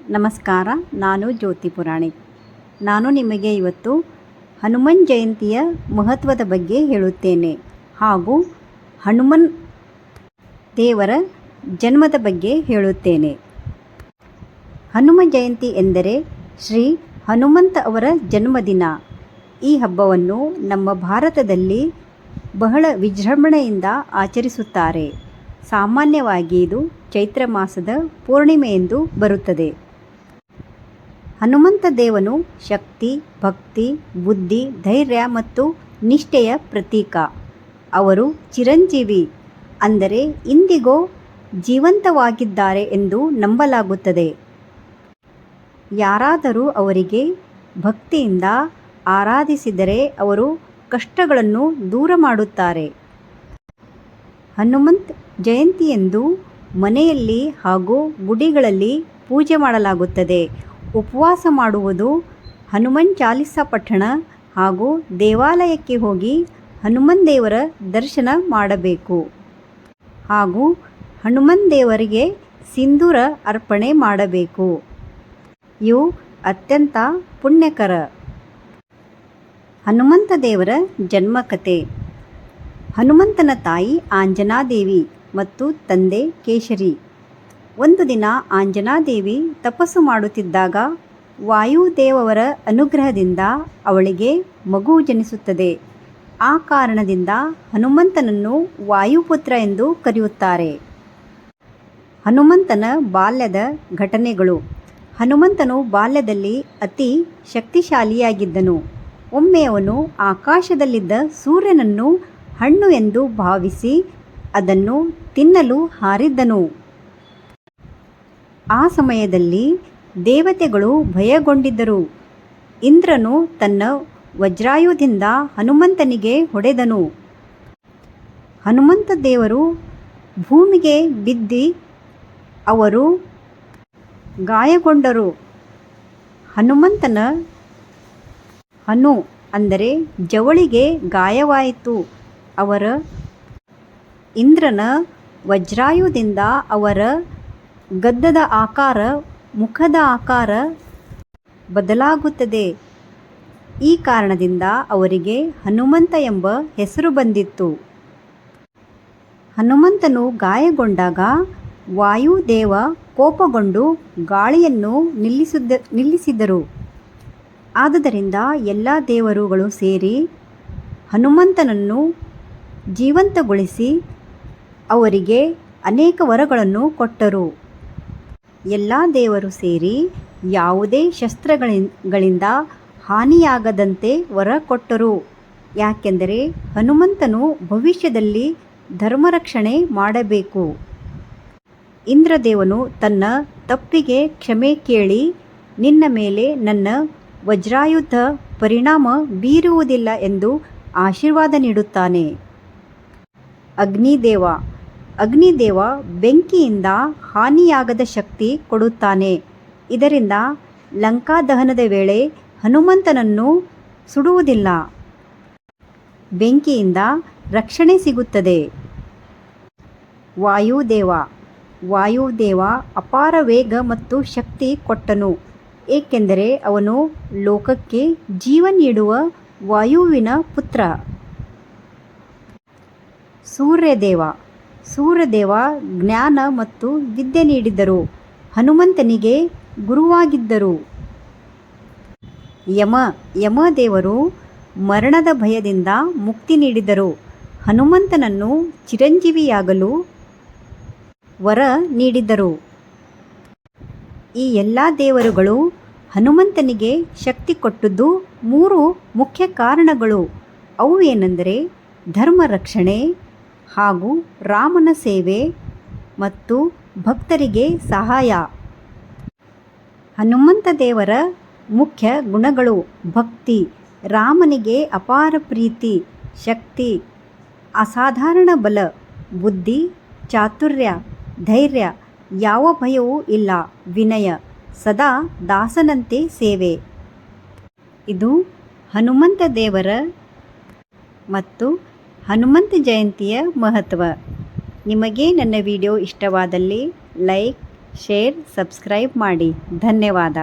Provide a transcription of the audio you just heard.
ನಮಸ್ಕಾರ. ನಾನು ಜ್ಯೋತಿ ಪುರಾಣಿಕ್. ನಾನು ನಿಮಗೆ ಇವತ್ತು ಹನುಮನ್ ಜಯಂತಿಯ ಮಹತ್ವದ ಬಗ್ಗೆ ಹೇಳುತ್ತೇನೆ ಹಾಗೂ ಹನುಮನ್ ದೇವರ ಜನ್ಮದ ಬಗ್ಗೆ ಹೇಳುತ್ತೇನೆ. ಹನುಮ ಜಯಂತಿ ಎಂದರೆ ಶ್ರೀ ಹನುಮಂತ ಅವರ ಜನ್ಮದಿನ. ಈ ಹಬ್ಬವನ್ನು ನಮ್ಮ ಭಾರತದಲ್ಲಿ ಬಹಳ ವಿಜೃಂಭಣೆಯಿಂದ ಆಚರಿಸುತ್ತಾರೆ. ಸಾಮಾನ್ಯವಾಗಿ ಇದು ಚೈತ್ರ ಮಾಸದ ಪೂರ್ಣಿಮೆಯೆಂದು ಬರುತ್ತದೆ. ಹನುಮಂತ ದೇವನು ಶಕ್ತಿ, ಭಕ್ತಿ, ಬುದ್ಧಿ, ಧೈರ್ಯ ಮತ್ತು ನಿಷ್ಠೆಯ ಪ್ರತೀಕ. ಅವರು ಚಿರಂಜೀವಿ, ಅಂದರೆ ಇಂದಿಗೂ ಜೀವಂತವಾಗಿದ್ದಾರೆ ಎಂದು ನಂಬಲಾಗುತ್ತದೆ. ಯಾರಾದರೂ ಅವರಿಗೆ ಭಕ್ತಿಯಿಂದ ಆರಾಧಿಸಿದರೆ ಅವರು ಕಷ್ಟಗಳನ್ನು ದೂರ ಮಾಡುತ್ತಾರೆ. ಹನುಮಂತ ಜಯಂತಿಯಂದು ಮನೆಯಲ್ಲಿ ಹಾಗೂ ಗುಡಿಗಳಲ್ಲಿ ಪೂಜೆ ಮಾಡಲಾಗುತ್ತದೆ. ಉಪವಾಸ ಮಾಡುವುದು, ಹನುಮನ್ ಚಾಲಿಸ ಪಠಣ ಹಾಗೂ ದೇವಾಲಯಕ್ಕೆ ಹೋಗಿ ಹನುಮನ್ ದೇವರ ದರ್ಶನ ಮಾಡಬೇಕು ಹಾಗೂ ಹನುಮನ್ ದೇವರಿಗೆ ಸಿಂಧೂರ ಅರ್ಪಣೆ ಮಾಡಬೇಕು. ಇವು ಅತ್ಯಂತ ಪುಣ್ಯಕರ. ಹನುಮಂತ ದೇವರ ಜನ್ಮಕಥೆ. ಹನುಮಂತನ ತಾಯಿ ಆಂಜನಾದೇವಿ ಮತ್ತು ತಂದೆ ಕೇಶರಿ. ಒಂದು ದಿನ ಆಂಜನಾದೇವಿ ತಪಸ್ಸು ಮಾಡುತ್ತಿದ್ದಾಗ ವಾಯುದೇವರ ಅನುಗ್ರಹದಿಂದ ಅವಳಿಗೆ ಮಗು ಜನಿಸುತ್ತದೆ. ಆ ಕಾರಣದಿಂದ ಹನುಮಂತನನ್ನು ವಾಯುಪುತ್ರ ಎಂದು ಕರೆಯುತ್ತಾರೆ. ಹನುಮಂತನ ಬಾಲ್ಯದ ಘಟನೆಗಳು. ಹನುಮಂತನು ಬಾಲ್ಯದಲ್ಲಿ ಅತಿ ಶಕ್ತಿಶಾಲಿಯಾಗಿದ್ದನು. ಒಮ್ಮೆ ಅವನು ಆಕಾಶದಲ್ಲಿದ್ದ ಸೂರ್ಯನನ್ನು ಹಣ್ಣು ಎಂದು ಭಾವಿಸಿ ಅದನ್ನು ತಿನ್ನಲು ಹಾರಿದ್ದನು. ಆ ಸಮಯದಲ್ಲಿ ದೇವತೆಗಳು ಭಯಗೊಂಡಿದ್ದರು. ಇಂದ್ರನು ತನ್ನ ವಜ್ರಾಯುಧದಿಂದ ಹನುಮಂತನಿಗೆ ಹೊಡೆದನು. ಹನುಮಂತ ದೇವರು ಭೂಮಿಗೆ ಬಿದ್ದು ಅವರು ಗಾಯಗೊಂಡರು. ಹನುಮಂತನ ಹನು ಅಂದರೆ ಜವಳಿಗೆ ಗಾಯವಾಯಿತು. ಅವರ ಇಂದ್ರನ ವಜ್ರಾಯುಧದಿಂದ ಅವರ ಗದ್ದದ ಆಕಾರ, ಮುಖದ ಆಕಾರ ಬದಲಾಗುತ್ತದೆ. ಈ ಕಾರಣದಿಂದ ಅವರಿಗೆ ಹನುಮಂತ ಎಂಬ ಹೆಸರು ಬಂದಿತ್ತು. ಹನುಮಂತನು ಗಾಯಗೊಂಡಾಗ ವಾಯುದೇವ ಕೋಪಗೊಂಡು ಗಾಳಿಯನ್ನು ನಿಲ್ಲಿಸಿದರು. ಆದುದರಿಂದ ಎಲ್ಲ ದೇವರುಗಳು ಸೇರಿ ಹನುಮಂತನನ್ನು ಜೀವಂತಗೊಳಿಸಿ ಅವರಿಗೆ ಅನೇಕ ವರಗಳನ್ನು ಕೊಟ್ಟರು. ಎಲ್ಲ ದೇವರು ಸೇರಿ ಯಾವುದೇ ಶಸ್ತ್ರಗಳಿಂದ ಹಾನಿಯಾಗದಂತೆ ವರ ಕೊಟ್ಟರು. ಯಾಕೆಂದರೆ ಹನುಮಂತನು ಭವಿಷ್ಯದಲ್ಲಿ ಧರ್ಮರಕ್ಷಣೆ ಮಾಡಬೇಕು. ಇಂದ್ರದೇವನು ತನ್ನ ತಪ್ಪಿಗೆ ಕ್ಷಮೆ ಕೇಳಿ ನಿನ್ನ ಮೇಲೆ ನನ್ನ ವಜ್ರಾಯುಧ ಪರಿಣಾಮ ಬೀರುವುದಿಲ್ಲ ಎಂದು ಆಶೀರ್ವಾದ ನೀಡುತ್ತಾನೆ. ಅಗ್ನಿದೇವ ಬೆಂಕಿಯಿಂದ ಹಾನಿಯಾಗದ ಶಕ್ತಿ ಕೊಡುತ್ತಾನೆ. ಇದರಿಂದ ಲಂಕಾ ದಹನದ ವೇಳೆ ಹನುಮಂತನನ್ನು ಸುಡುವುದಿಲ್ಲ. ಬೆಂಕಿಯಿಂದ ರಕ್ಷಣೆ ಸಿಗುತ್ತದೆ. ವಾಯುದೇವ ಅಪಾರ ವೇಗ ಮತ್ತು ಶಕ್ತಿ ಕೊಟ್ಟನು, ಏಕೆಂದರೆ ಅವನು ಲೋಕಕ್ಕೆ ಜೀವ ನೀಡುವ ವಾಯುವಿನ ಪುತ್ರ. ಸೂರ್ಯದೇವ ಜ್ಞಾನ ಮತ್ತು ವಿದ್ಯೆ ನೀಡಿದ್ದರು. ಹನುಮಂತನಿಗೆ ಗುರುವಾಗಿದ್ದರು. ಯಮದೇವರು ಮರಣದ ಭಯದಿಂದ ಮುಕ್ತಿ ನೀಡಿದರು. ಹನುಮಂತನನ್ನು ಚಿರಂಜೀವಿಯಾಗಲು ವರ ನೀಡಿದರು. ಈ ಎಲ್ಲ ದೇವರುಗಳು ಹನುಮಂತನಿಗೆ ಶಕ್ತಿ ಕೊಟ್ಟದ್ದು 3 ಮುಖ್ಯ ಕಾರಣಗಳು. ಅವು ಏನೆಂದರೆ ಧರ್ಮ ರಕ್ಷಣೆ ಹಾಗೂ ರಾಮನ ಸೇವೆ ಮತ್ತು ಭಕ್ತರಿಗೆ ಸಹಾಯ. ಹನುಮಂತ ದೇವರ ಮುಖ್ಯ ಗುಣಗಳು: ಭಕ್ತಿ, ರಾಮನಿಗೆ ಅಪಾರ ಪ್ರೀತಿ, ಶಕ್ತಿ, ಅಸಾಧಾರಣ ಬಲ, ಬುದ್ಧಿ, ಚಾತುರ್ಯ, ಧೈರ್ಯ, ಯಾವ ಭಯವೂ ಇಲ್ಲ, ವಿನಯ, ಸದಾ ದಾಸನಂತೆ ಸೇವೆ. ಇದು ಹನುಮಂತ ದೇವರ ಮತ್ತು ಹನುಮಂತ ಜಯಂತಿಯ ಮಹತ್ವ. ನಿಮಗೆ ನನ್ನ ವಿಡಿಯೋ ಇಷ್ಟವಾದಲ್ಲಿ ಲೈಕ್, ಶೇರ್, ಸಬ್ಸ್ಕ್ರೈಬ್ ಮಾಡಿ. ಧನ್ಯವಾದ.